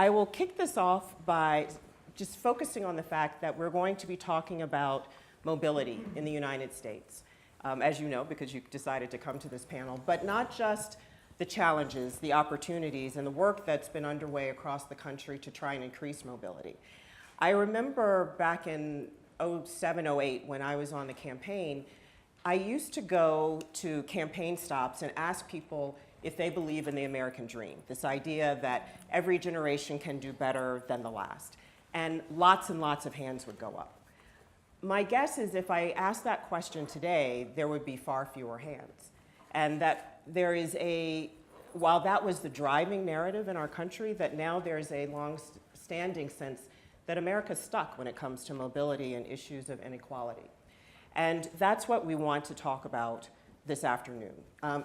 I will kick this off by just focusing on the fact that we're going to be talking about mobility in the United States, as you know, because you decided to come to this panel, but not just the challenges, the opportunities, and the work that's been underway across the country to try and increase mobility. I remember back in 07, 08, when I was on the campaign, I used to go to campaign stops and ask people if they believe in the American dream, this idea that every generation can do better than the last. And lots of hands would go up. My guess is if I asked that question today, there would be far fewer hands. And that there is while that was the driving narrative in our country, that now there's a long-standing sense that America's stuck when it comes to mobility and issues of inequality. And that's what we want to talk about this afternoon.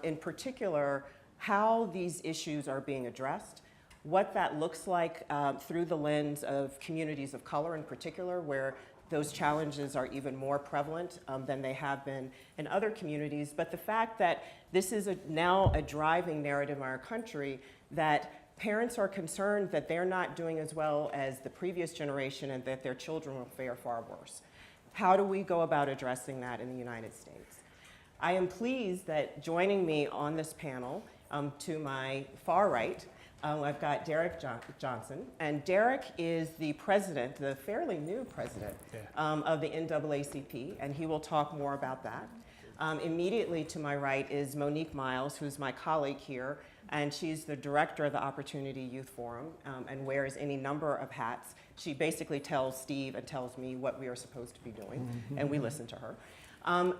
In particular, how these issues are being addressed, what that looks like through the lens of communities of color in particular, where those challenges are even more prevalent than they have been in other communities, but the fact that this is now a driving narrative in our country, that parents are concerned that they're not doing as well as the previous generation and that their children will fare far worse. How do we go about addressing that in the United States? I am pleased that joining me on this panel, to my far right, I've got Derrick Johnson, and Derrick is the president, the fairly new president of the NAACP, and he will talk more about that. Immediately to my right is Monique Miles, who's my colleague here, and she's the director of the Opportunity Youth Forum and wears any number of hats. She basically tells Steve and tells me what we are supposed to be doing, and we listen to her.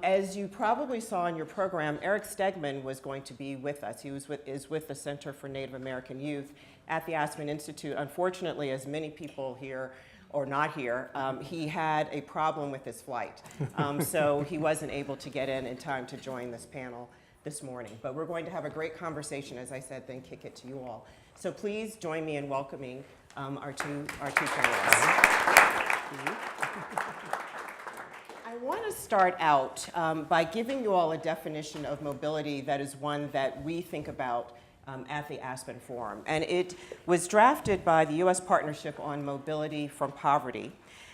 As you probably saw in your program, Erik Stegman was going to be with us. He is with the Center for Native American Youth at the Aspen Institute. Unfortunately, as many people here or not here, he had a problem with his flight. So he wasn't able to get in time to join this panel this morning. But we're going to have a great conversation, as I said, then kick it to you all. So please join me in welcoming our two panelists. I want to start out by giving you all a definition of mobility that is one that we think about at the Aspen Forum. And it was drafted by the U.S. Partnership on Mobility from Poverty.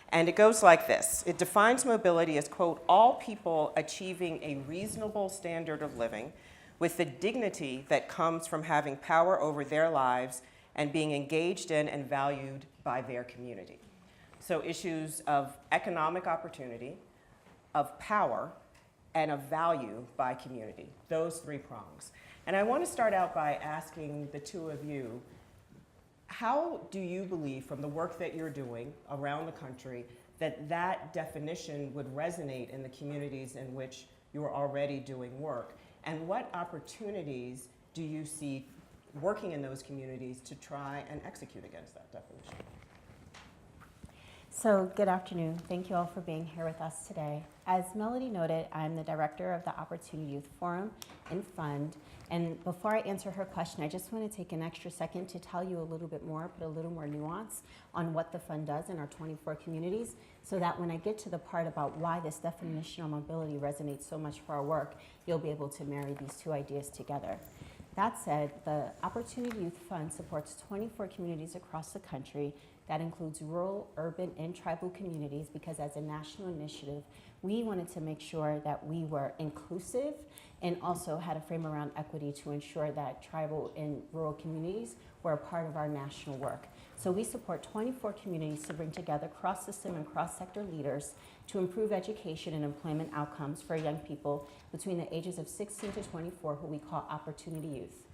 And it goes like this. It defines mobility as, quote, all people achieving a reasonable standard of living with the dignity that comes from having power over their lives and being engaged in and valued by their community. So issues of economic opportunity, of power, and of value by community, those three prongs. And I want to start out by asking the two of you, how do you believe, from the work that you're doing around the country, that that definition would resonate in the communities in which you're already doing work? And what opportunities do you see working in those communities to try and execute against that definition? So good afternoon. Thank you all for being here with us today. As Melody noted, I'm the director of the Opportunity Youth Forum and Fund. And before I answer her question, I just want to take an extra second to tell you a little bit more, put a little more nuance on what the fund does in our 24 communities, so that when I get to the part about why this definition of mobility resonates so much for our work, you'll be able to marry these two ideas together. That said, the Opportunity Youth Fund supports 24 communities across the country. That includes rural, urban, and tribal communities, because as a national initiative, we wanted to make sure that we were inclusive and also had a frame around equity to ensure that tribal and rural communities were a part of our national work. So we support 24 communities to bring together cross-system and cross-sector leaders to improve education and employment outcomes for young people between the ages of 16 to 24, who we call Opportunity Youth.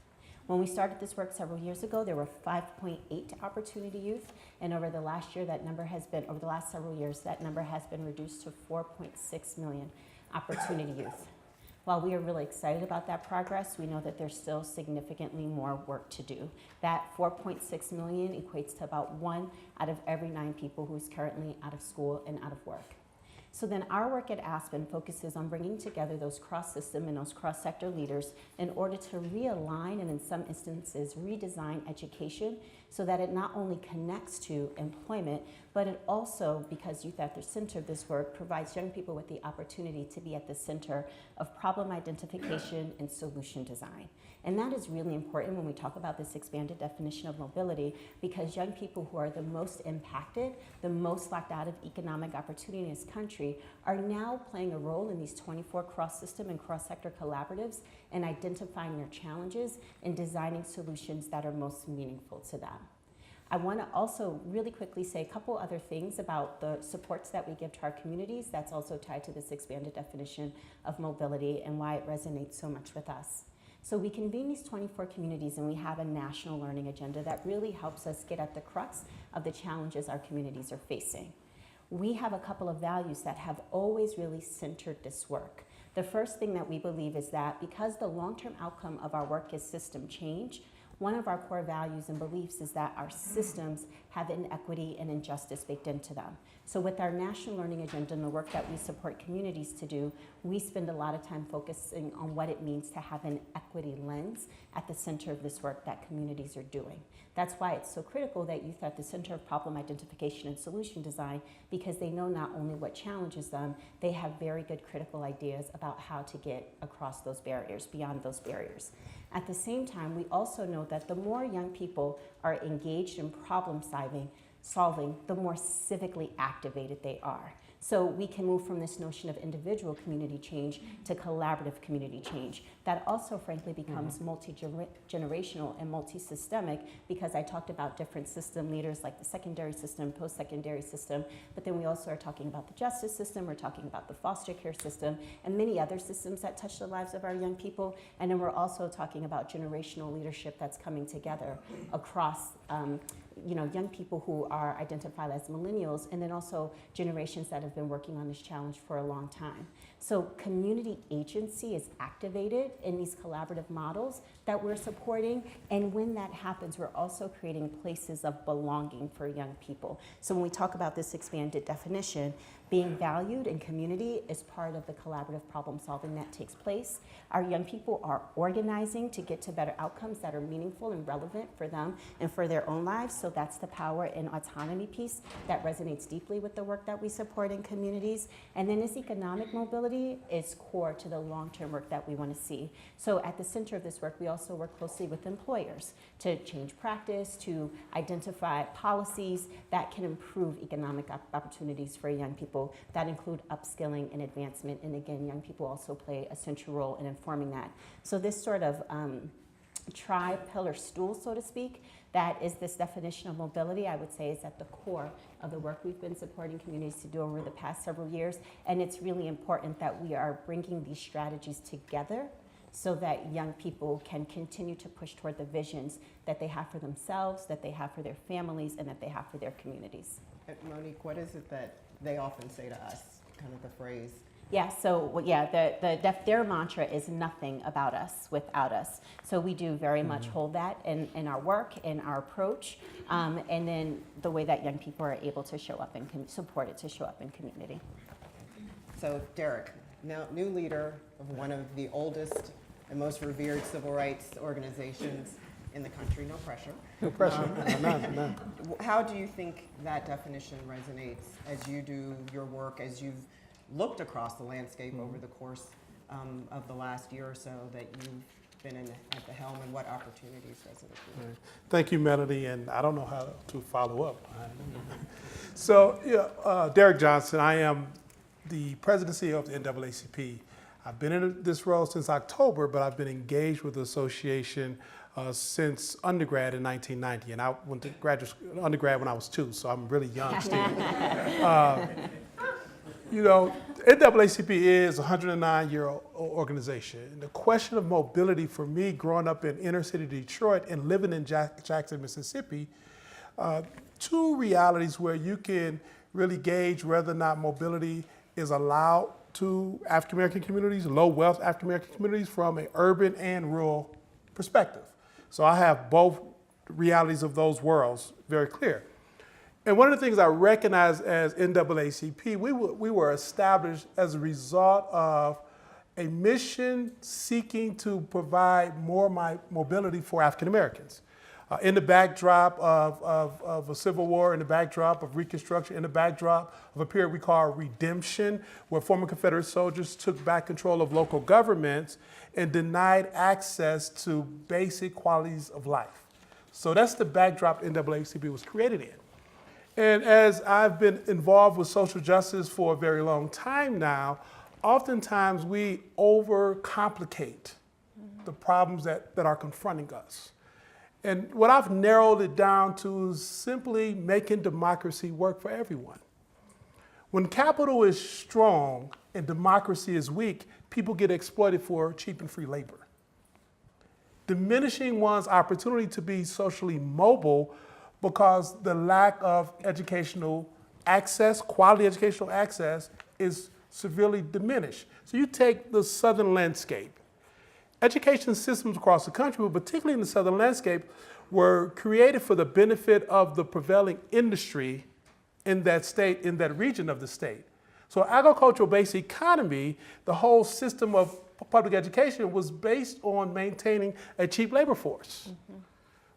When we started this work several years ago, there were 5.8 Opportunity Youth, and over the last year, over the last several years, that number has been reduced to 4.6 million Opportunity Youth. While we are really excited about that progress, we know that there's still significantly more work to do. That 4.6 million equates to about 1 out of every 9 people who's currently out of school and out of work. So then our work at Aspen focuses on bringing together those cross-system and those cross-sector leaders in order to realign and in some instances redesign education so that it not only connects to employment, but it also, because youth at the center of this work, provides young people with the opportunity to be at the center of problem identification and solution design. And that is really important when we talk about this expanded definition of mobility, because young people who are the most impacted, the most locked out of economic opportunity in this country, are now playing a role in these 24 cross-system and cross-sector collaboratives and identifying their challenges and designing solutions that are most meaningful to them. I want to also really quickly say a couple other things about the supports that we give to our communities that's also tied to this expanded definition of mobility and why it resonates so much with us. So we convene these 24 communities and we have a national learning agenda that really helps us get at the crux of the challenges our communities are facing. We have a couple of values that have always really centered this work. The first thing that we believe is that because the long-term outcome of our work is system change, one of our core values and beliefs is that our systems have inequity and injustice baked into them. So with our national learning agenda and the work that we support communities to do, we spend a lot of time focusing on what it means to have an equity lens at the center of this work that communities are doing. That's why it's so critical that youth are at the center of problem identification and solution design, because they know not only what challenges them, they have very good critical ideas about how to get across those barriers, beyond those barriers. At the same time, we also know that the more young people are engaged in problem solving, the more civically activated they are. So we can move from this notion of individual community change to collaborative community change. That also, frankly, becomes multi-generational and multi-systemic, because I talked about different system leaders like the secondary system, post-secondary system, but then we also are talking about the justice system, we're talking about the foster care system, and many other systems that touch the lives of our young people. And then we're also talking about generational leadership that's coming together across young people who are identified as millennials, and then also generations that have been working on this challenge for a long time. So community agency is activated in these collaborative models that we're supporting, and when that happens, we're also creating places of belonging for young people. So when we talk about this expanded definition, being valued in community is part of the collaborative problem solving that takes place. Our young people are organizing to get to better outcomes that are meaningful and relevant for them and for their own lives. So that's the power and autonomy piece that resonates deeply with the work that we support in communities. And then this economic mobility is core to the long-term work that we want to see. So at the center of this work, we also work closely with employers to change practice, to identify policies that can improve economic opportunities for young people that include upskilling and advancement. And again, young people also play a central role in informing that. So this sort of tri-pillar stool, so to speak, that is this definition of mobility, I would say, is at the core of the work we've been supporting communities to do over the past several years. And it's really important that we are bringing these strategies together so that young people can continue to push toward the visions that they have for themselves, that they have for their families, and that they have for their communities. Monique, what is it that they often say to us, kind of the phrase? Yeah, so their mantra is nothing about us without us. So we do very much hold that in our work, in our approach, and then the way that young people are able to show up and support it to show up in community. So Derrick, now new leader of one of the oldest and most revered civil rights organizations in the country, no pressure. No pressure, none. How do you think that definition resonates as you do your work, as you've looked across the landscape over the course of the last year or so that you've been at the helm, and what opportunities does it include? Right. Thank you, Melody, and I don't know how to follow up. So, Derrick Johnson, I am the president and CEO of the NAACP. I've been in this role since October, but I've been engaged with the association since undergrad in 1990, and I went to undergrad when I was 2, so I'm really young still. NAACP is a 109-year-old organization. And the question of mobility for me, growing up in inner city Detroit and living in Jackson, Mississippi, two realities where you can really gauge whether or not mobility is allowed to African American communities, low wealth African American communities, from an urban and rural perspective. So I have both realities of those worlds very clear. And one of the things I recognize as NAACP, we were established as a result of a mission seeking to provide more mobility for African Americans. In the backdrop of a civil war, in the backdrop of Reconstruction, in the backdrop of a period we call redemption, where former Confederate soldiers took back control of local governments and denied access to basic qualities of life. So that's the backdrop NAACP was created in. And as I've been involved with social justice for a very long time now, oftentimes we overcomplicate the problems that are confronting us. And what I've narrowed it down to is simply making democracy work for everyone. When capital is strong and democracy is weak, people get exploited for cheap and free labor. Diminishing one's opportunity to be socially mobile because the lack of educational access, quality educational access, is severely diminished. So you take the southern landscape. Education systems across the country, but particularly in the southern landscape, were created for the benefit of the prevailing industry in that state, in that region of the state. So agricultural-based economy, the whole system of public education was based on maintaining a cheap labor force. Mm-hmm.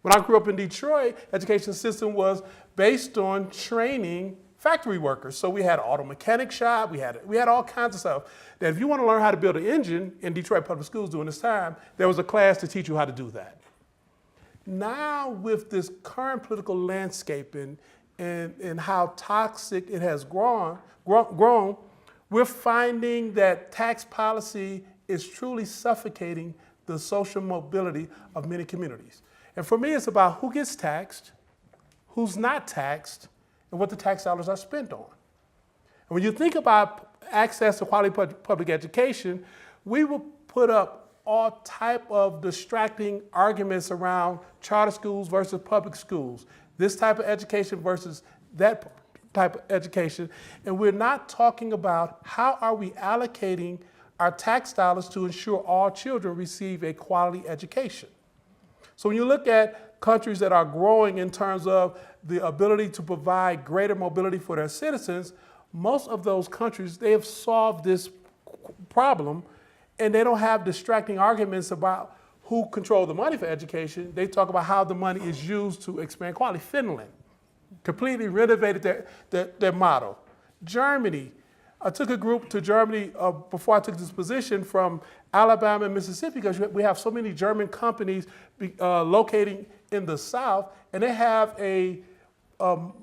When I grew up in Detroit, education system was based on training factory workers. So we had an auto mechanic shop, we had all kinds of stuff. That if you want to learn how to build an engine in Detroit public schools during this time, there was a class to teach you how to do that. Now with this current political landscape and how toxic it has grown, we're finding that tax policy is truly suffocating the social mobility of many communities. And for me, it's about who gets taxed, who's not taxed, and what the tax dollars are spent on. And when you think about access to quality public education, we will put up all type of distracting arguments around charter schools versus public schools, this type of education versus that type of education, and we're not talking about how are we allocating our tax dollars to ensure all children receive a quality education. So when you look at countries that are growing in terms of the ability to provide greater mobility for their citizens, most of those countries, they have solved this problem and they don't have distracting arguments about who controls the money for education. They talk about how the money is used to expand quality. Finland completely renovated their model. Germany, I took a group to Germany before I took this position from Alabama and Mississippi because we have so many German companies locating in the South, and they have a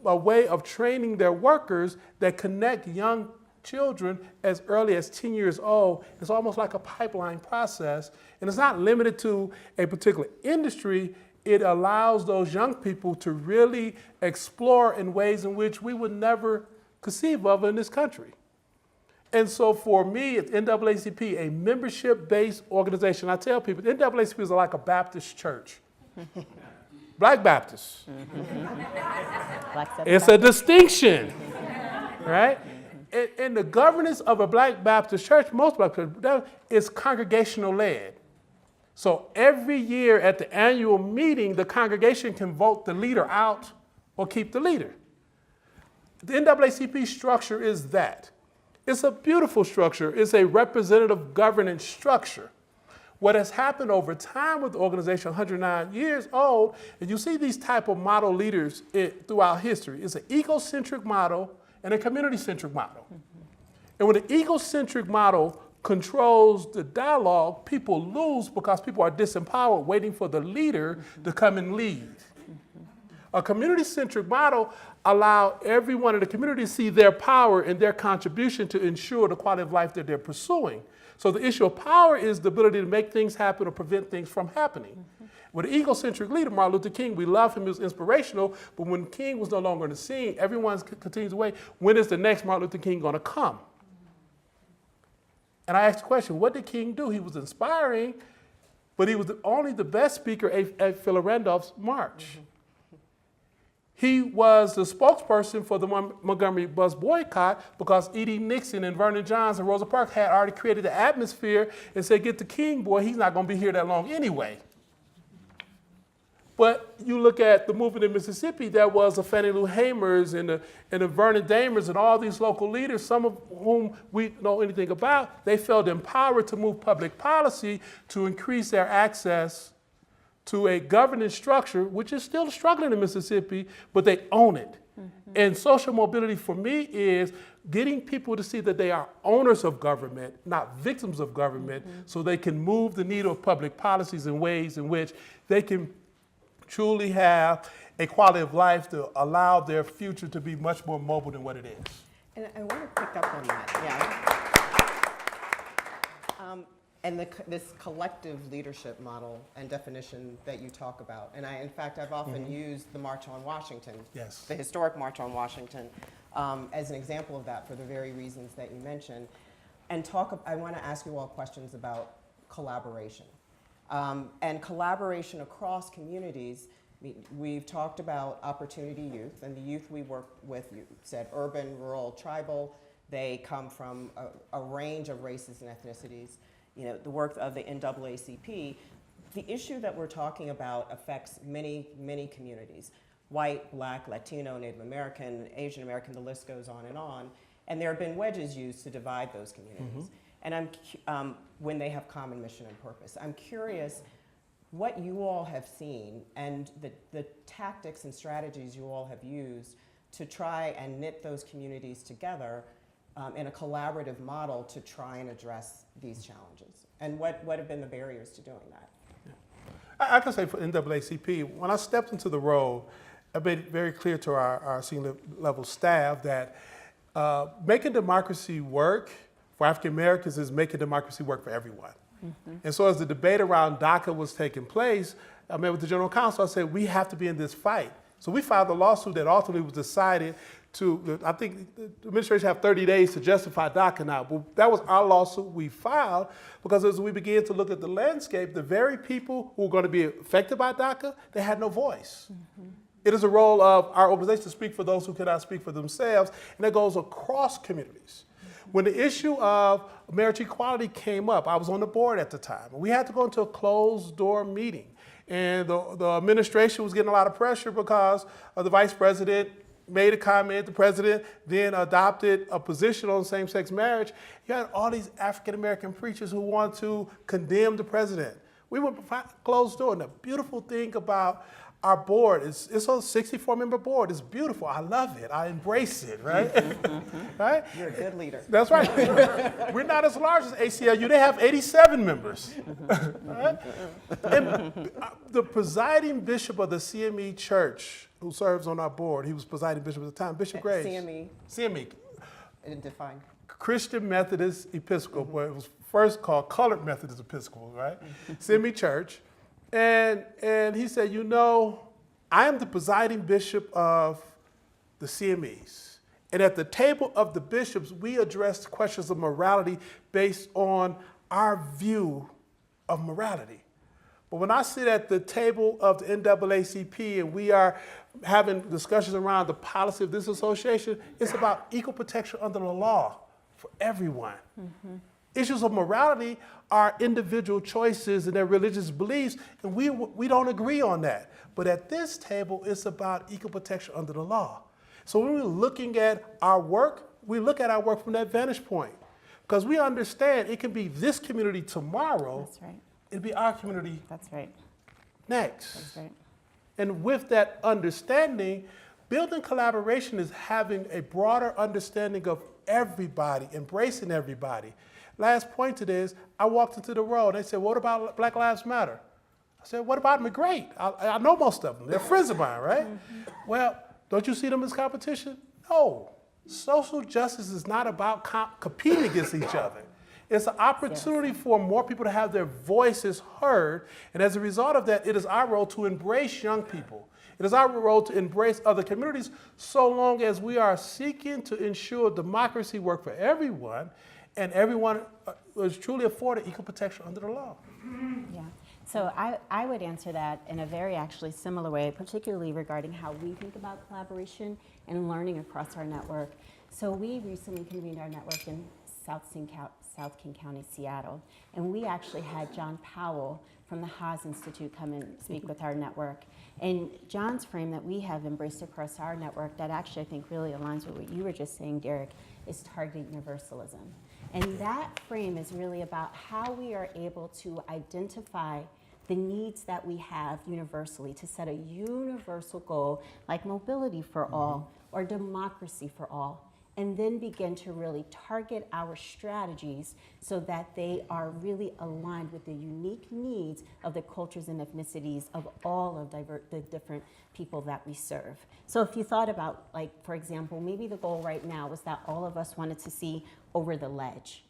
way of training their workers that connect young children as early as 10 years old. It's almost like a pipeline process, and it's not limited to a particular industry. It allows those young people to really explore in ways in which we would never conceive of in this country. And so for me, it's NAACP, a membership-based organization. I tell people, NAACP is like a Baptist church. Black Baptists. It's a distinction, right? And the governance of a Black Baptist church, most Black churches, is congregational led. So every year at the annual meeting, the congregation can vote the leader out or keep the leader. The NAACP structure is that. It's a beautiful structure. It's a representative governance structure. What has happened over time with the organization, 109 years old, and you see these type of model leaders throughout history. It's an egocentric model and a community-centric model. Mm-hmm. And when the egocentric model controls the dialogue, people lose because people are disempowered, waiting for the leader to come and lead. A community-centric model allows everyone in the community to see their power and their contribution to ensure the quality of life that they're pursuing. So the issue of power is the ability to make things happen or prevent things from happening. Mm-hmm. With an egocentric leader, Martin Luther King, we love him, he was inspirational, but when King was no longer in the scene, everyone continues to wait, when is the next Martin Luther King going to come? And I asked the question, what did King do? He was inspiring, but he was only the best speaker at Philip Randolph's march. Mm-hmm. He was the spokesperson for the Montgomery bus boycott because E.D. Nixon and Vernon Johns and Rosa Parks had already created the atmosphere and said, get the King boy, he's not going to be here that long anyway. But you look at the movement in Mississippi, there was a Fannie Lou Hamers and the Vernon Damers and all these local leaders, some of whom we know anything about. They felt empowered to move public policy to increase their access to a governance structure, which is still struggling in Mississippi, but they own it. And social mobility for me is getting people to see that they are owners of government, not victims of government, so they can move the needle of public policies in ways in which they can truly have a quality of life to allow their future to be much more mobile than what it is. And I want to pick up on that, and this collective leadership model and definition that you talk about. And in fact, I've often used the March on Washington, Yes. the historic March on Washington, as an example of that for the very reasons that you mentioned. And I want to ask you all questions about collaboration. And collaboration across communities. We've talked about Opportunity Youth, and the youth we work with, you said urban, rural, tribal. They come from a range of races and ethnicities. The work of the NAACP. The issue that we're talking about affects many, many communities. White, Black, Latino, Native American, Asian American, the list goes on. And there have been wedges used to divide those communities. And when they have common mission and purpose. I'm curious what you all have seen and the tactics and strategies you all have used to try and knit those communities together in a collaborative model to try and address these challenges. And what have been the barriers to doing that? I can say for NAACP, when I stepped into the role, I made it very clear to our senior level staff that making democracy work for African Americans is making democracy work for everyone. And so as the debate around DACA was taking place, I met with the General Counsel, I said, we have to be in this fight. So we filed a lawsuit that ultimately was decided to, I think the administration have 30 days to justify DACA now, but that was our lawsuit we filed because as we began to look at the landscape, the very people who were going to be affected by DACA, they had no voice. It is a role of our organization to speak for those who cannot speak for themselves, and that goes across communities. When the issue of marriage equality came up, I was on the board at the time. We had to go into a closed-door meeting. And the administration was getting a lot of pressure because the vice president made a comment. The president then adopted a position on same-sex marriage. You had all these African-American preachers who want to condemn the president. We went closed door. And the beautiful thing about our board, it's a 64-member board. It's beautiful. I love it. I embrace it, right? Right? You're a good leader. That's right. We're not as large as ACLU. They have 87 members. Right? And the presiding bishop of the CME Church, who serves on our board, he was presiding bishop at the time, Bishop Graves. CME. CME. Define. Christian Methodist Episcopal, but it was first called Colored Methodist Episcopal, right? CME Church. And he said, I am the presiding bishop of the CMEs. And at the table of the bishops, we addressed questions of morality based on our view of morality. But when I sit at the table of the NAACP and we are having discussions around the policy of this association, it's about equal protection under the law for everyone. Issues of morality are individual choices and their religious beliefs, and we don't agree on that. But at this table, it's about equal protection under the law. So when we're looking at our work, we look at our work from that vantage point. Because we understand it can be this community tomorrow. That's right. It'll be our community That's right. next. That's right. And with that understanding, building collaboration is having a broader understanding of everybody, embracing everybody. Last point to this, I walked into the road. They said, what about Black Lives Matter? I said, what about them? Great. I know most of them. They're friends of mine, right? Well, don't you see them as competition? No. Social justice is not about competing against each other. It's an opportunity for more people to have their voices heard. And as a result of that, it is our role to embrace young people. It is our role to embrace other communities so long as we are seeking to ensure democracy work for everyone and everyone is truly afforded equal protection under the law. Yeah. So I would answer that in a very actually similar way, particularly regarding how we think about collaboration and learning across our network. So we recently convened our network in South King County, Seattle. And we actually had John Powell from the Haas Institute come and speak with our network. And John's frame that we have embraced across our network that actually I think really aligns with what you were just saying, Derrick, is targeted universalism. And that frame is really about how we are able to identify the needs that we have universally to set a universal goal like mobility for all or democracy for all, and then begin to really target our strategies so that they are really aligned with the unique needs of the cultures and ethnicities of all of the different people that we serve. So if you thought about, like, for example, maybe the goal right now was that all of us wanted to see over the ledge.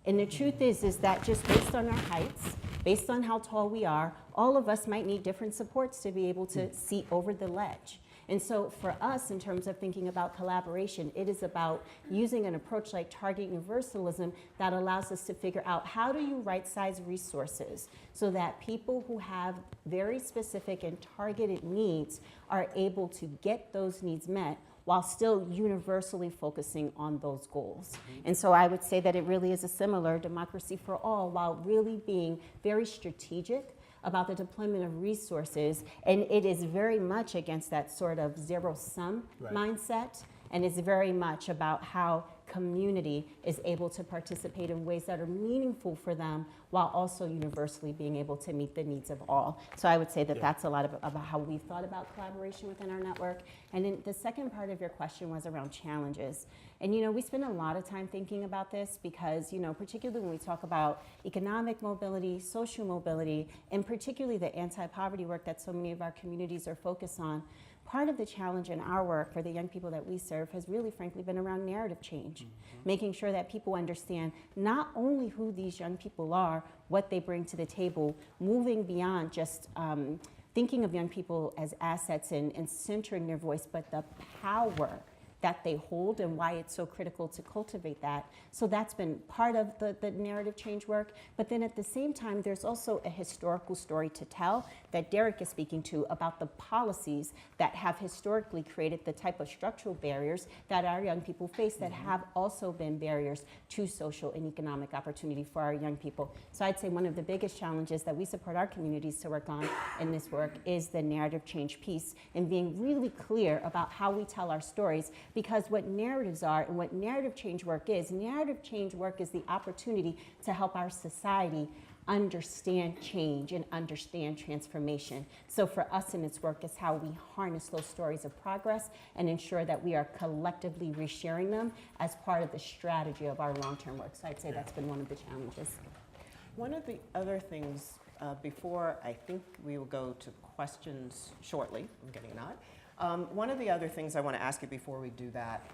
And the truth is that just based on our heights, based on how tall we are, all of us might need different supports to be able to see over the ledge. And so for us, in terms of thinking about collaboration, it is about using an approach like target universalism that allows us to figure out how do you right-size resources so that people who have very specific and targeted needs are able to get those needs met while still universally focusing on those goals. And so I would say that it really is a similar democracy for all while really being very strategic about the deployment of resources, and it is very much against that sort of zero-sum mindset, and it's very much about how community is able to participate in ways that are meaningful for them while also universally being able to meet the needs of all. So I would say that that's a lot about how we've thought about collaboration within our network. And then the second part of your question was around challenges. And we spend a lot of time thinking about this because, particularly when we talk about economic mobility, social mobility, and particularly the anti-poverty work that so many of our communities are focused on, part of the challenge in our work for the young people that we serve has really, frankly, been around narrative change, making sure that people understand not only who these young people are, what they bring to the table, moving beyond just thinking of young people as assets and centering their voice, but the power that they hold and why it's so critical to cultivate that. So that's been part of the narrative change work. But then at the same time, there's also a historical story to tell that Derrick is speaking to about the policies that have historically created the type of structural barriers that our young people face that have also been barriers to social and economic opportunity for our young people. So I'd say one of the biggest challenges that we support our communities to work on in this work is the narrative change piece and being really clear about how we tell our stories. Because what narratives are and what narrative change work is the opportunity to help our society understand change and understand transformation. So for us in its work is how we harness those stories of progress and ensure that we are collectively resharing them as part of the strategy of our long-term work. So I'd say that's been one of the challenges. One of the other things, before I think we will go to questions shortly, I'm getting a nod. One of the other things I want to ask you before we do that,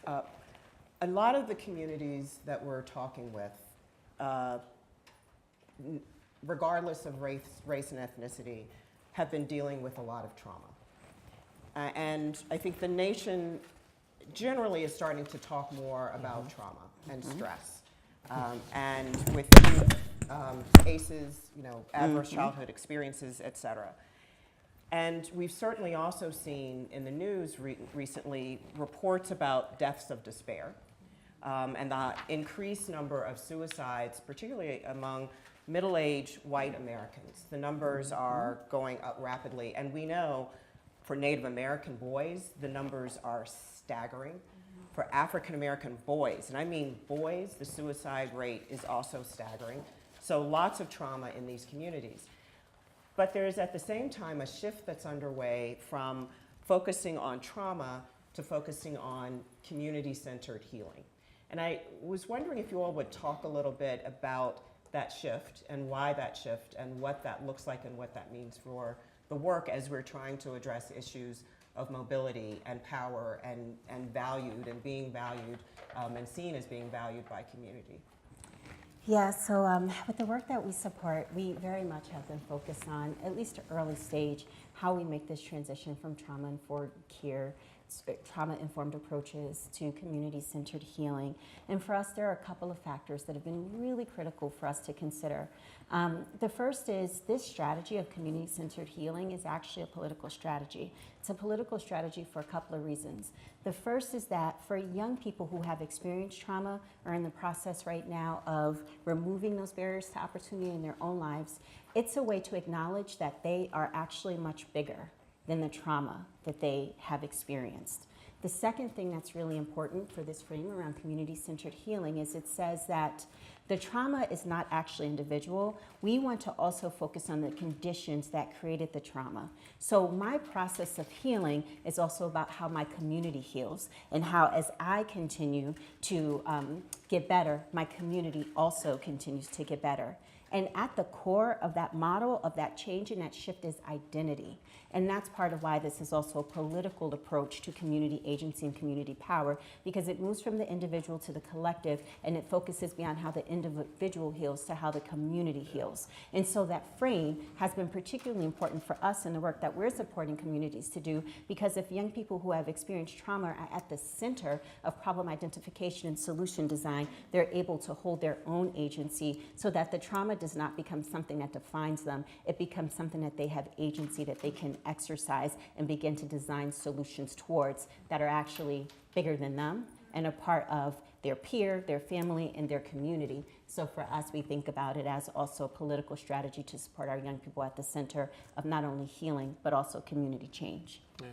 a lot of the communities that we're talking with, regardless of race and ethnicity, have been dealing with a lot of trauma. And I think the nation generally is starting to talk more about trauma and stress. And with youth, ACEs, adverse childhood experiences, et cetera. And we've certainly also seen in the news recently reports about deaths of despair and the increased number of suicides, particularly among middle-aged white Americans. The numbers are going up rapidly, and we know for Native American boys, the numbers are staggering. For African American boys, and I mean boys, the suicide rate is also staggering. So lots of trauma in these communities. But there is at the same time a shift that's underway from focusing on trauma to focusing on community-centered healing. And I was wondering if you all would talk a little bit about that shift and why that shift and what that looks like and what that means for the work as we're trying to address issues of mobility and power and valued and being valued and seen as being valued by community. Yeah, so with the work that we support, we very much have been focused on, at least early stage, how we make this transition from trauma-informed care trauma-informed approaches to community-centered healing. And for us, there are a couple of factors that have been really critical for us to consider. The first is this strategy of community-centered healing is actually a political strategy. It's a political strategy for a couple of reasons. The first is that for young people who have experienced trauma or in the process right now of removing those barriers to opportunity in their own lives, it's a way to acknowledge that they are actually much bigger than the trauma that they have experienced. The second thing that's really important for this frame around community-centered healing is it says that the trauma is not actually individual. We want to also focus on the conditions that created the trauma. So my process of healing is also about how my community heals and how as I continue to get better, my community also continues to get better. And at the core of that model, of that change and that shift is identity. And that's part of why this is also a political approach to community agency and community power, because it moves from the individual to the collective, and it focuses beyond how the individual heals to how the community heals. And so that frame has been particularly important for us in the work that we're supporting communities to do, because if young people who have experienced trauma are at the center of problem identification and solution design, they're able to hold their own agency so that the trauma does not become something that defines them. It becomes something that they have agency, that they can exercise and begin to design solutions towards that are actually bigger than them and a part of their peer, their family, and their community. So for us, we think about it as also a political strategy to support our young people at the center of not only healing, but also community change. Yeah.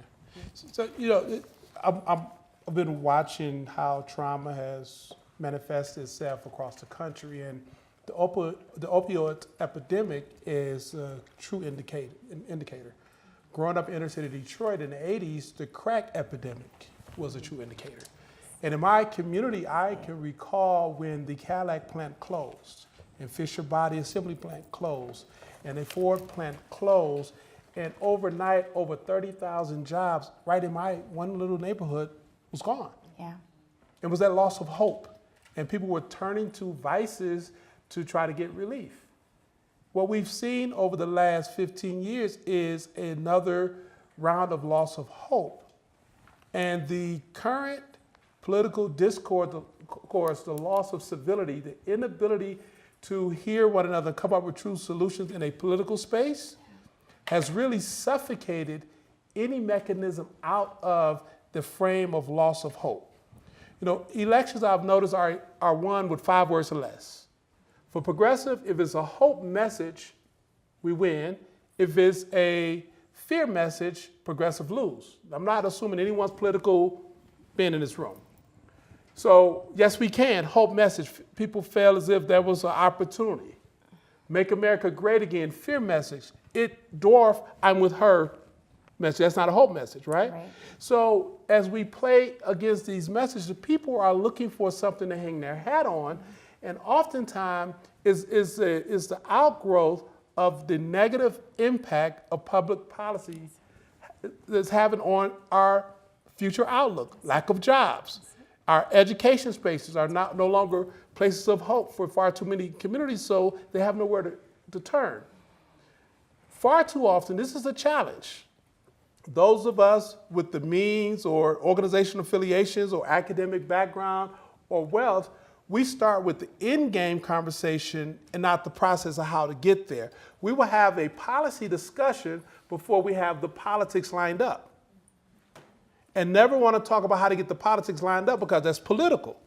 So, you know, I've been watching how trauma has manifested itself across the country, and the opioid epidemic is a true indicator. Growing up in inner city Detroit in the 80s, the crack epidemic was a true indicator. And in my community, I can recall when the Cadillac plant closed and Fisher Body Assembly plant closed and the Ford plant closed, and overnight over 30,000 jobs right in my one little neighborhood was gone. Yeah. It was that loss of hope, and people were turning to vices to try to get relief. What we've seen over the last 15 years is another round of loss of hope. And the current political discourse, the loss of civility, the inability to hear one another, come up with true solutions in a political space, has really suffocated any mechanism out of the frame of loss of hope. You know, elections I've noticed are won with 5 words or less. For progressive, if it's a hope message, we win. If it's a fear message, progressive lose. I'm not assuming anyone's political being in this room. So yes, we can. Hope message, people feel as if there was an opportunity. Make America great again, fear message. It dwarf I'm with her message. That's not a hope message, right? So as we play against these messages, people are looking for something to hang their hat on. And oftentimes is the outgrowth of the negative impact of public policies that's having on our future outlook. Lack of jobs. Our education spaces are no longer places of hope for far too many communities, so they have nowhere to turn. Far too often, this is a challenge. Those of us with the means or organizational affiliations or academic background or wealth, we start with the in-game conversation and not the process of how to get there. We will have a policy discussion before we have the politics lined up. And never want to talk about how to get the politics lined up because that's political.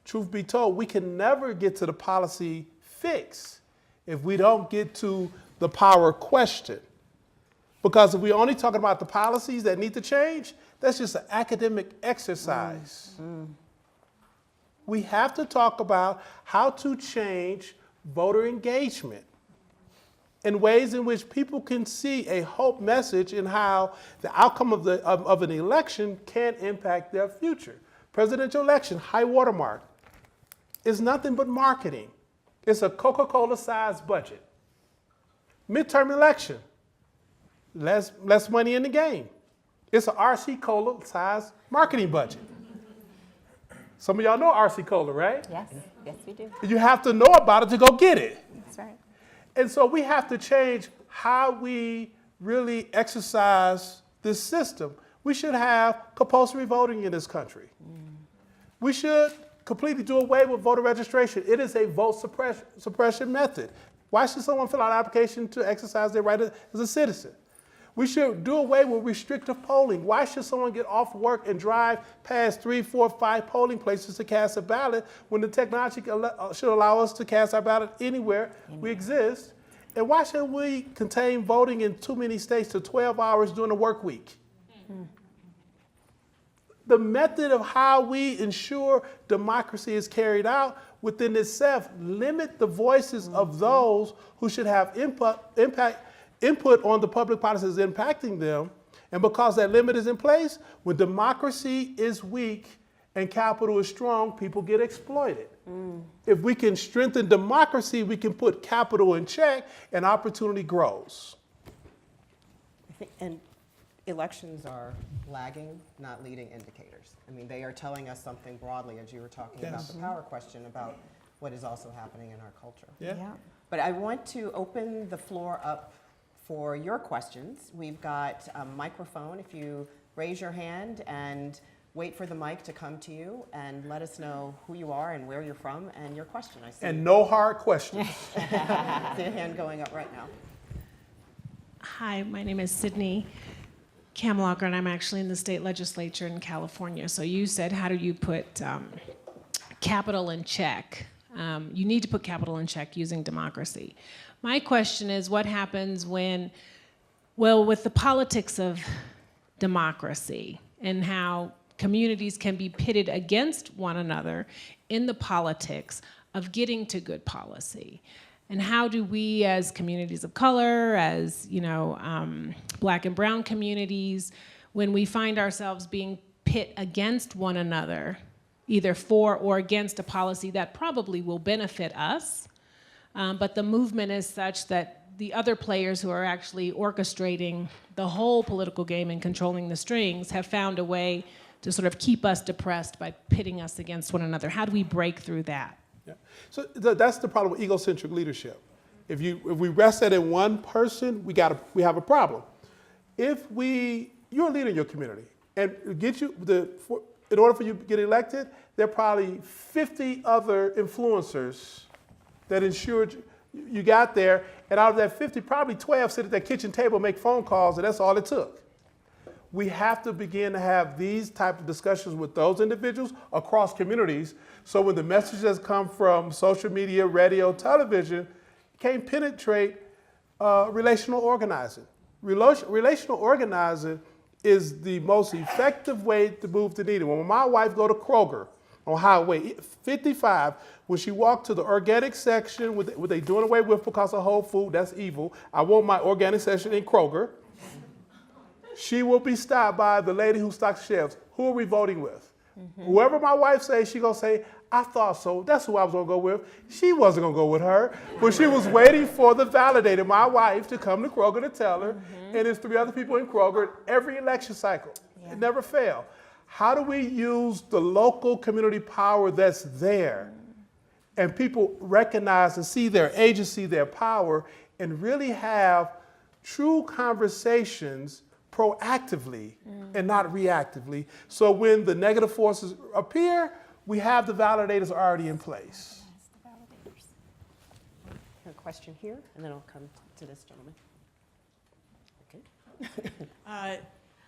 Truth be told, we can never get to the policy fix if we don't get to the power question. Because if we're only talking about the policies that need to change, that's just an academic exercise. We have to talk about how to change voter engagement in ways in which people can see a hope message in how the outcome of an election can impact their future. Presidential election, high watermark, is nothing but marketing. It's a Coca-Cola sized budget. Midterm election, less money in the game. It's an RC Cola sized marketing budget. Some of y'all know RC Cola, right? Yes, we do. You have to know about it to go get it. That's right. And so we have to change how we really exercise this system. We should have compulsory voting in this country. We should completely do away with voter registration. It is a vote suppression method. Why should someone fill out an application to exercise their right as a citizen? We should do away with restrictive polling. Why should someone get off work and drive past 3, 4, 5 polling places to cast a ballot when the technology should allow us to cast our ballot anywhere we exist? And why should we contain voting in too many states to 12 hours during the work week? The method of how we ensure democracy is carried out within itself limit the voices of those who should have input on the public policies impacting them. And because that limit is in place, when democracy is weak and capital is strong, people get exploited. If we can strengthen democracy, we can put capital in check and opportunity grows. And elections are lagging, not leading indicators. I mean, they are telling us something broadly, as you were talking about the power question, about what is also happening in our culture. Yeah. But I want to open the floor up for your questions. We've got a microphone. If you raise your hand and wait for the mic to come to you and let us know who you are and where you're from and your question. I see. And no hard questions. I see a hand going up right now. Hi, my name is Sydney Kamlocker, and I'm actually in the state legislature in California. So you said, how do you put capital in check? You need to put capital in check using democracy. My question is, what happens when, well, with the politics of democracy and how communities can be pitted against one another in the politics of getting to good policy? And how do we, as communities of color, as Black and brown communities, when we find ourselves being pit against one another, either for or against a policy that probably will benefit us, but the movement is such that the other players who are actually orchestrating the whole political game and controlling the strings have found a way to sort of keep us depressed by pitting us against one another? How do we break through that? Yeah. So that's the problem with egocentric leadership. If we rest that in one person, we have a problem. You're a leader in your community, and in order for you to get elected, there are probably 50 other influencers that ensured you got there, and out of that 50, probably 12 sit at that kitchen table, make phone calls, and that's all it took. We have to begin to have these type of discussions with those individuals across communities, so when the messages come from social media, radio, television, can penetrate relational organizing. Relational organizing is the most effective way to move the needle. When my wife go to Kroger on Highway 55, when she walked to the organic section, what they doing away with because of Whole Food, that's evil. I want my organic section in Kroger. She will be stopped by the lady who stocks shelves. Who are we voting with? Whoever my wife says, she gonna say, I thought so. That's who I was gonna go with. She wasn't gonna go with her, but she was waiting for the validator, my wife, to come to Kroger to tell her, and there's 3 other people in Kroger every election cycle. It never failed. How do we use the local community power that's there, and people recognize and see their agency, their power, and really have true conversations proactively and not reactively, so when the negative forces appear, we have the validators already in place. A question here, and then I'll come to this gentleman. Okay.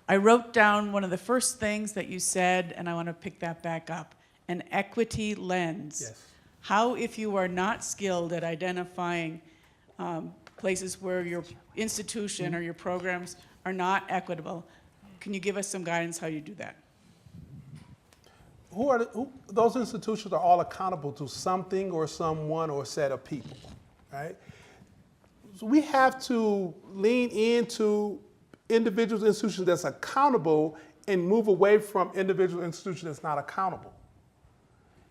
I wrote down one of the first things that you said, and I want to pick that back up, an equity lens. Yes. How, if you are not skilled at identifying places where your institution or your programs are not equitable, can you give us some guidance how you do that? Those institutions are all accountable to something or someone or a set of people, right? So we have to lean into individuals, institutions that's accountable and move away from individual institutions that's not accountable.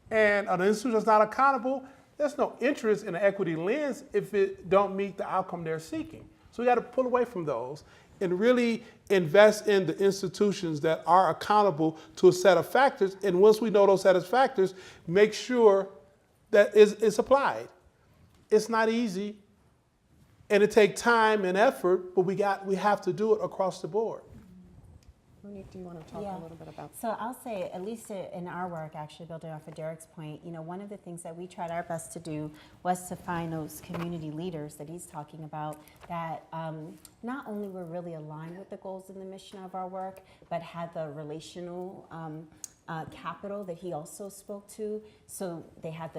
And an institution that's not accountable, there's no interest in an equity lens if it don't meet the outcome they're seeking. So we got to pull away from those and really invest in the institutions that are accountable to a set of factors. And once we know those set of factors, make sure that it's applied. It's not easy, and it takes time and effort, but we have to do it across the board. Monique, do you want to talk Yeah. a little bit about? So I'll say, at least in our work, actually building off of Derrick's point, one of the things that we tried our best to do was to find those community leaders that he's talking about that not only were really aligned with the goals and the mission of our work, but had the relational capital that he also spoke to. So they had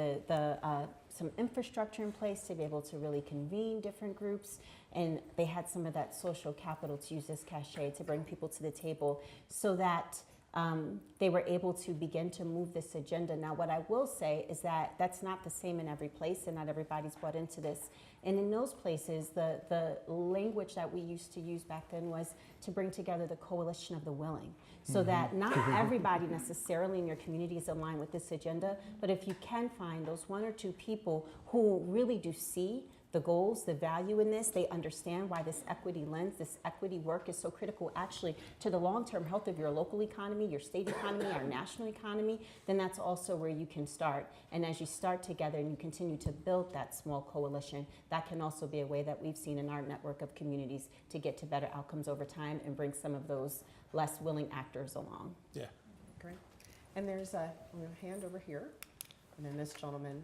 some infrastructure in place to be able to really convene different groups, and they had some of that social capital, to use this cachet, to bring people to the table so that they were able to begin to move this agenda. Now, what I will say is that that's not the same in every place, and not everybody's bought into this. And in those places, the language that we used to use back then was to bring together the coalition of the willing, so that not everybody necessarily in your community is aligned with this agenda, but if you can find those one or two people who really do see the goals, the value in this, they understand why this equity lens, this equity work is so critical actually to the long-term health of your local economy, your state economy, our national economy, then that's also where you can start. And as you start together and you continue to build that small coalition, that can also be a way that we've seen in our network of communities to get to better outcomes over time and bring some of those less willing actors along. Yeah. Great. And there's a hand over here, and then this gentleman,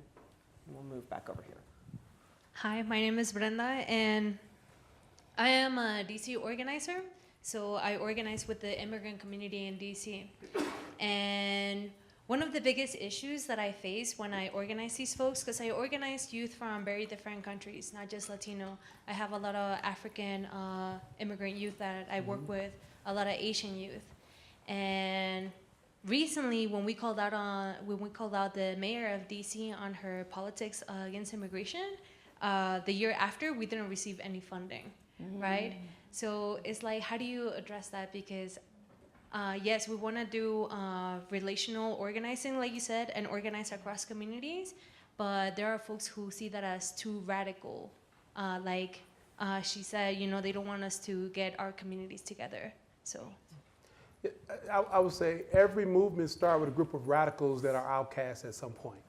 and we'll move back over here. Hi, my name is Brenda, and I am a DC organizer. So I organize with the immigrant community in DC. And one of the biggest issues that I face when I organize these folks, because I organize youth from very different countries, not just Latino. I have a lot of African immigrant youth that I work with, a lot of Asian youth. And recently, when we called out the mayor of DC on her politics against immigration, the year after, we didn't receive any funding, right? So it's like, how do you address that? Because yes, we want to do relational organizing, like you said, and organize across communities, but there are folks who see that as too radical. Like she said, they don't want us to get our communities together, so. I would say every movement starts with a group of radicals that are outcasts at some point.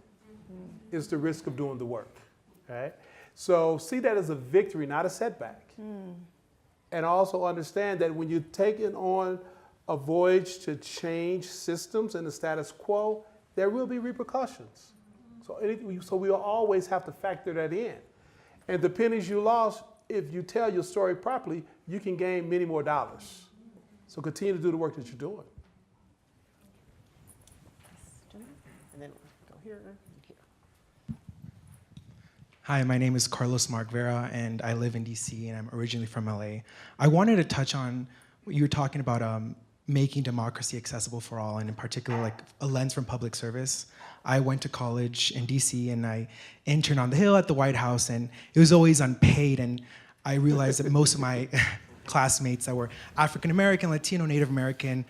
It's the risk of doing the work, right? So see that as a victory, not a setback. And also understand that when you're taking on a voyage to change systems and the status quo, there will be repercussions. So we'll always have to factor that in. And the pennies you lost, if you tell your story properly, you can gain many more dollars. So continue to do the work that you're doing. And then go here and here. Hi, my name is Carlos Margvera, and I live in DC, and I'm originally from LA. I wanted to touch on what you were talking about, making democracy accessible for all, and in particular, like a lens from public service. I went to college in DC, and I interned on the Hill at the White House, and it was always unpaid, and I realized that most of my classmates that were African American, Latino, Native American,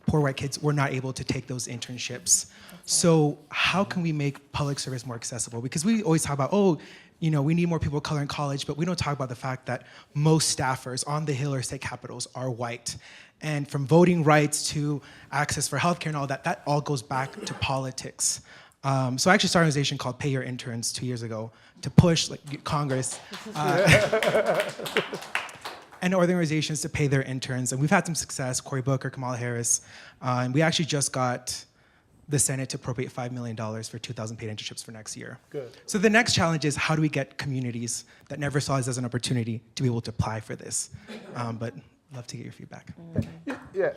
poor white kids were not able to take those internships. So how can we make public service more accessible? Because we always talk about, we need more people of color in college, but we don't talk about the fact that most staffers on the Hill or state capitals are white. And from voting rights to access for healthcare and all that, that all goes back to politics. So I actually started an organization called Pay Your Interns 2 years ago to push Congress and other organizations to pay their interns. And we've had some success, Cory Booker, Kamala Harris. And we actually just got the Senate to appropriate $5 million for 2,000 paid internships for next year. Good. So the next challenge is how do we get communities that never saw this as an opportunity to be able to apply for this? But love to get your feedback. Yeah,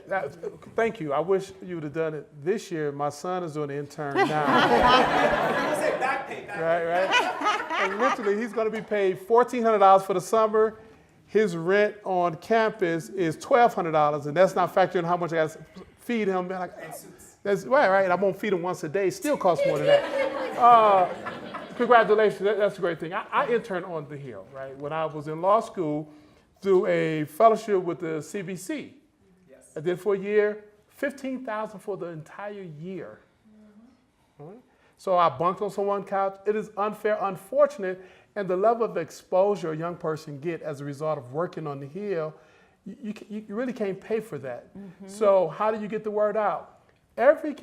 thank you. I wish you would have done it this year. My son is doing an intern now. Right. And literally, he's going to be paid $1,400 for the summer. His rent on campus is $1,200, and that's not factoring how much I got to feed him. That's right. I won't feed him once a day. Still costs more than that. Congratulations. That's a great thing. I interned on the Hill, right? When I was in law school, through a fellowship with the CBC. Yes. I did for a year, $15,000 for the entire year. Right? So I bunked on someone's couch. It is unfair, unfortunate, and the level of exposure a young person get as a result of working on the Hill, you really can't pay for that. So how do you get the word out? Every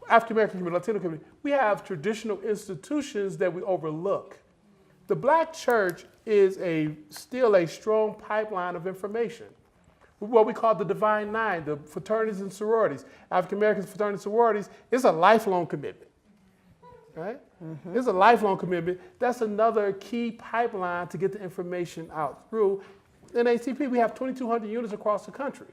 African-American community, Latino community, we have traditional institutions that we overlook. The Black church is still a strong pipeline of information. what we call the Divine Nine, the fraternities and sororities, African American fraternities and sororities. It's a lifelong commitment, right? It's a lifelong commitment. That's another key pipeline to get the information out through. In NAACP, we have 2,200 units across the country.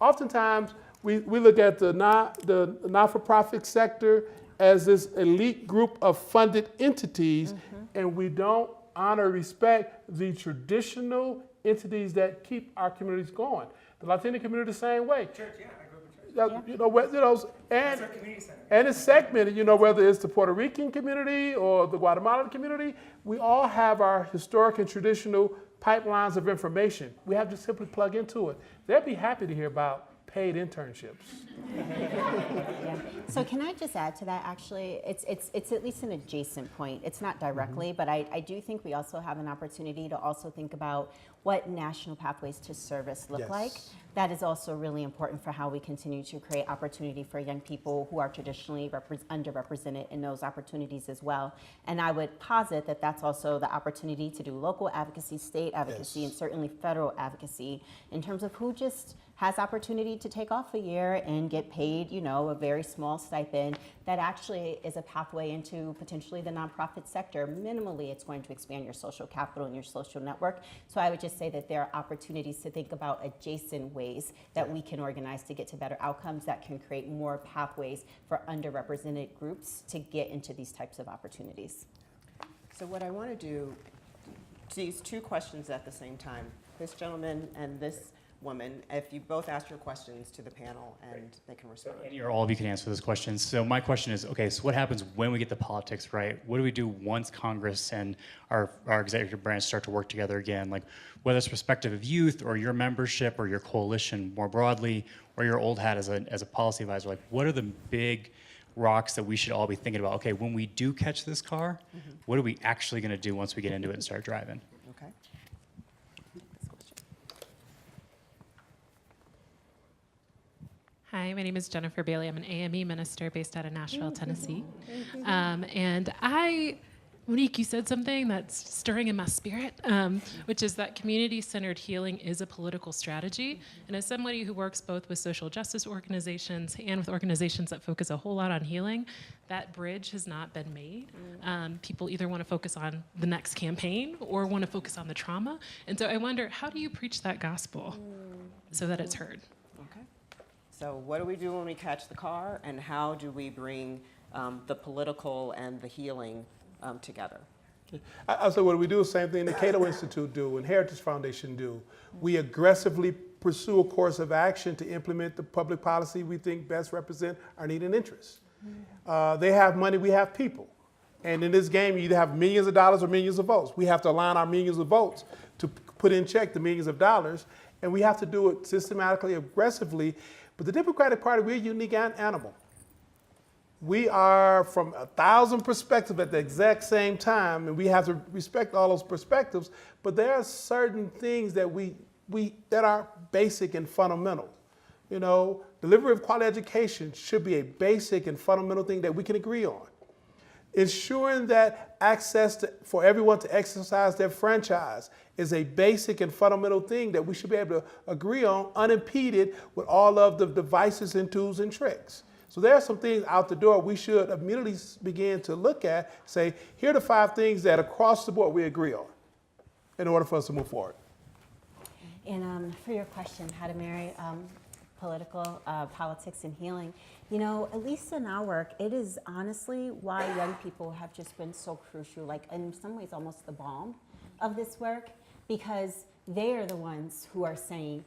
Oftentimes, we look at the not-for-profit sector as this elite group of funded entities, and we don't honor, respect the traditional entities that keep our communities going. The Latino community the same way. Church, yeah, I grew up in church. You know, That's our community center. and it's segmented, you know, whether it's the Puerto Rican community or the Guatemalan community, we all have our historic and traditional pipelines of information. We have to simply plug into it. They'd be happy to hear about paid internships. Yeah. So can I just add to that, actually? It's at least an adjacent point. It's not directly, but I do think we also have an opportunity to also think about what national pathways to service look like. That is also really important for how we continue to create opportunity for young people who are traditionally underrepresented in those opportunities as well. And I would posit that that's also the opportunity to do local advocacy, state advocacy, and certainly federal advocacy in terms of who just has opportunity to take off a year and get paid, you know, a very small stipend that actually is a pathway into potentially the nonprofit sector. Minimally, it's going to expand your social capital and your social network. So I would just say that there are opportunities to think about adjacent ways that we can organize to get to better outcomes that can create more pathways for underrepresented groups to get into these types of opportunities. So what I want to do, these two questions at the same time, this gentleman and this woman, if you both ask your questions to the panel and they can respond. Any or all of you can answer this question. So my question is, okay, so what happens when we get the politics right? What do we do once Congress and our executive branch start to work together again? Like whether it's perspective of youth or your membership or your coalition more broadly, or your old hat as a policy advisor, like what are the big rocks that we should all be thinking about? Okay, when we do catch this car, what are we actually gonna do once we get into it and start driving? Okay. Hi, my name is Jennifer Bailey. I'm an AME minister based out of Nashville, Tennessee. And Monique, you said something that's stirring in my spirit, which is that community-centered healing is a political strategy. And as somebody who works both with social justice organizations and with organizations that focus a whole lot on healing, that bridge has not been made. People either want to focus on the next campaign or want to focus on the trauma. And so I wonder, how do you preach that gospel so that it's heard? Okay. So what do we do when we catch the car, and how do we bring the political and the healing together? I'll say what we do is the same thing the Cato Institute do and Heritage Foundation do. We aggressively pursue a course of action to implement the public policy we think best represent our need and interests. They have money, we have people. And in this game, you either have millions of dollars or millions of votes. We have to align our millions of votes to put in check the millions of dollars, and we have to do it systematically, aggressively. But the Democratic Party, we're a unique animal. We are from 1,000 perspectives at the exact same time, and we have to respect all those perspectives. But there are certain things that that are basic and fundamental. You know, delivery of quality education should be a basic and fundamental thing that we can agree on. Ensuring that access for everyone to exercise their franchise is a basic and fundamental thing that we should be able to agree on, unimpeded with all of the devices and tools and tricks. So there are some things out the door we should immediately begin to look at, say, here are the 5 things that across the board we agree on in order for us to move forward. And for your question, how to marry politics and healing, you know, at least in our work, it is honestly why young people have just been so crucial, like in some ways almost the balm of this work, because they are the ones who are saying,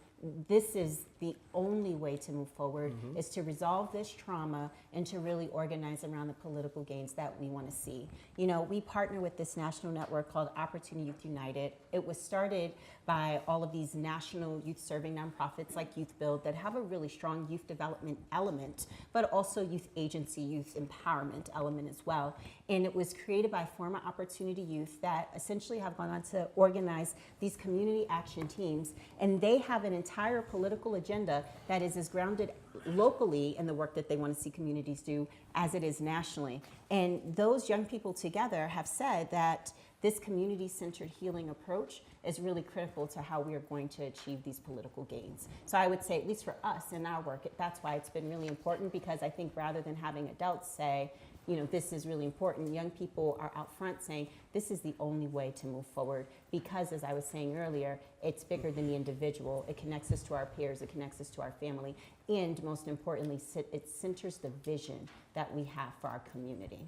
this is the only way to move forward, is to resolve this trauma and to really organize around the political gains that we want to see. You know, we partner with this national network called Opportunity Youth United. It was started by all of these national youth-serving nonprofits like Youth Build that have a really strong youth development element, but also youth agency, youth empowerment element as well. And it was created by former Opportunity Youth that essentially have gone on to organize these community action teams, and they have an entire political agenda that is as grounded locally in the work that they want to see communities do as it is nationally. And those young people together have said that this community-centered healing approach is really critical to how we are going to achieve these political gains. So I would say, at least for us in our work, that's why it's been really important, because I think rather than having adults say, you know, this is really important, young people are out front saying, this is the only way to move forward, because as I was saying earlier, it's bigger than the individual. It connects us to our peers, it connects us to our family, and most importantly, it centers the vision that we have for our community.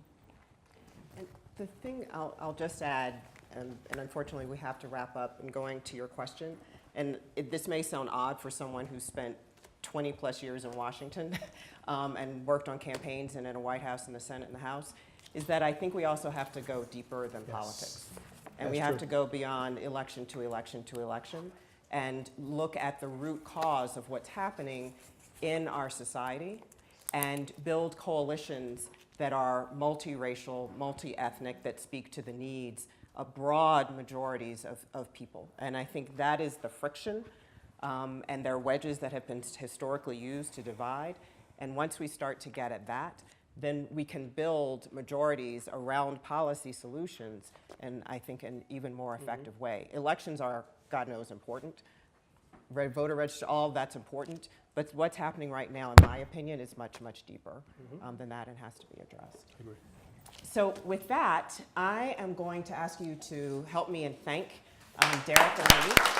And the thing I'll just add, and unfortunately we have to wrap up, and going to your question, and this may sound odd for someone who spent 20 plus years in Washington and worked on campaigns and in a White House and the Senate and the House, is that I think we also have to go deeper than politics. And we have to go beyond election to election to election and look at the root cause of what's happening in our society and build coalitions that are multiracial, multi-ethnic, that speak to the needs of broad majorities of people. And I think that is the friction, and there are wedges that have been historically used to divide. And once we start to get at that, then we can build majorities around policy solutions, and I think in an even more effective way. Elections are, God knows, important. Voter register, all of that's important. But what's happening right now, in my opinion, is much, much deeper than that and has to be addressed. I agree. So with that, I am going to ask you to help me and thank Derrick and Monique.